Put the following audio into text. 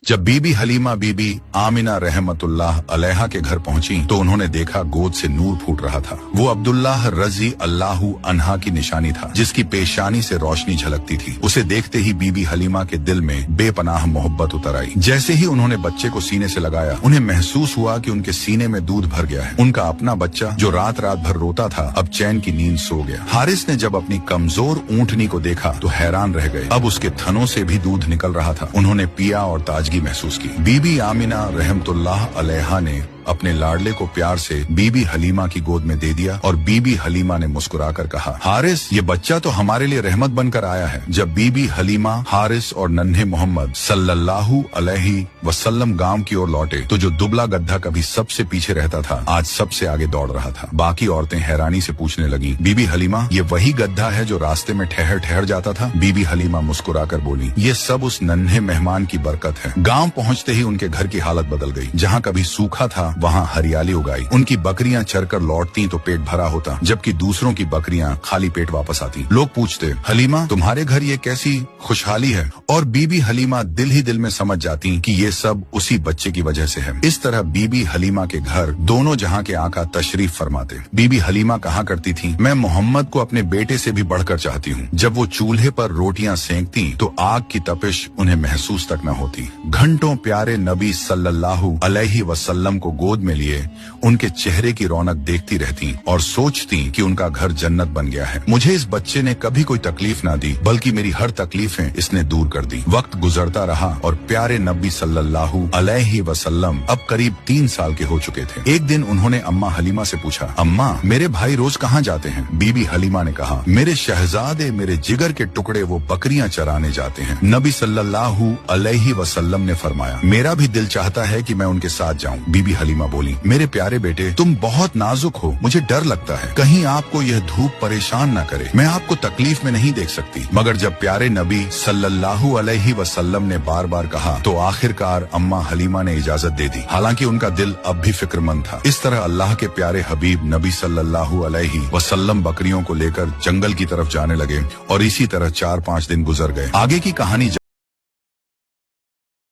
जब बीबी हलीमा बीबी आमिना रहमतुल्लाह अलैहा के घर पहुंची तो उन्होंने देखा गोद से नूर फूट रहा था। वो अब्दुल्लाह रजी अल्लाहु अन्हा की निशानी था, जिसकी पेशानी से रोशनी झलकती थी। उसे देखते ही बीबी हलीमा के दिल में बेपनाह मोहब्बत उतर आई। जैसे ही उन्होंने बच्चे को सीने से लगाया, उन्हें महसूस हुआ कि उनके सीने में दूध भर गया है। उनका अपना बच्चा जो रात रात भर रोता था, अब चैन की नींद सो गया। हारिस ने जब अपनी कमजोर ऊंटनी को देखा तो हैरान रह गए। अब उसके थनों से भी दूध निकल रहा था। उन्होंने पिया और ताजगी महसूस की। बीबी आमिना रहमतुल्लाह अलैहा ने अपने लाडले को प्यार से बीबी हलीमा की गोद में दे दिया और बीबी हलीमा ने मुस्कुराकर कहा, हारिस, ये बच्चा तो हमारे लिए रहमत बनकर आया है। जब बीबी हलीमा, हारिस और नन्हे मोहम्मद सल्लल्लाहु अलैहि वसल्लम गांव की ओर लौटे तो जो दुबला गधा कभी सबसे पीछे रहता था, आज सबसे आगे दौड़ रहा था। बाकी औरतें हैरानी से पूछने लगी, बीबी हलीमा, ये वही गधा है जो रास्ते में ठहर ठहर जाता था? बीबी हलीमा मुस्कुराकर बोली, ये सब उस नन्हे मेहमान की बरकत है। गांव पहुंचते ही उनके घर की हालत बदल गई। जहां कभी सूखा था, वहाँ हरियाली उगाई। उनकी बकरियां चरकर लौटती तो पेट भरा होता, जबकि दूसरों की बकरियां खाली पेट वापस आती। लोग पूछते, हलीमा, तुम्हारे घर ये कैसी खुशहाली है? और बीबी हलीमा दिल ही दिल में समझ जाती कि ये सब उसी बच्चे की वजह से है। इस तरह बीबी हलीमा के घर दोनों जहां के आका तशरीफ फरमाते। बीबी हलीमा कहा करती थी, मैं मोहम्मद को अपने बेटे से भी बढ़कर चाहती हूँ। जब वो चूल्हे पर रोटियां सेंकती तो आग की तपिश उन्हें महसूस तक न होती। घंटों प्यारे नबी सल्लल्लाहु अलैहि वसल्लम को गोद में लिए उनके चेहरे की रौनक देखती रहती और सोचती कि उनका घर जन्नत बन गया है। मुझे इस बच्चे ने कभी कोई तकलीफ ना दी, बल्कि मेरी हर तकलीफें इसने दूर कर दी। वक्त गुजरता रहा और प्यारे नबी सल्लल्लाहु अलैहि वसल्लम अब करीब 3 साल के हो चुके थे। एक दिन उन्होंने अम्मा हलीमा से पूछा, अम्मा, मेरे भाई रोज कहाँ जाते हैं? बीबी हलीमा ने कहा, मेरे शहजादे, मेरे जिगर के टुकड़े, वो बकरियां चराने जाते हैं। नबी सल्लल्लाहु अलैहि वसल्लम ने फरमाया, मेरा भी दिल चाहता है कि मैं उनके साथ जाऊं। बीबी हलीमा बोली, मेरे प्यारे बेटे, तुम बहुत नाजुक हो, मुझे डर लगता है कहीं आपको यह धूप परेशान न करे। मैं आपको तकलीफ में नहीं देख सकती। मगर जब प्यारे नबी सल्लल्लाहु अलैहि वसल्लम ने बार बार कहा तो आखिरकार अम्मा हलीमा ने इजाजत दे दी। हालांकि उनका दिल अब भी फिक्रमंद था। इस तरह अल्लाह के प्यारे हबीब नबी सल्लल्लाहु अलैहि वसल्लम बकरियों को लेकर जंगल की तरफ जाने लगे और इसी तरह 4-5 दिन गुजर गए। आगे की कहानी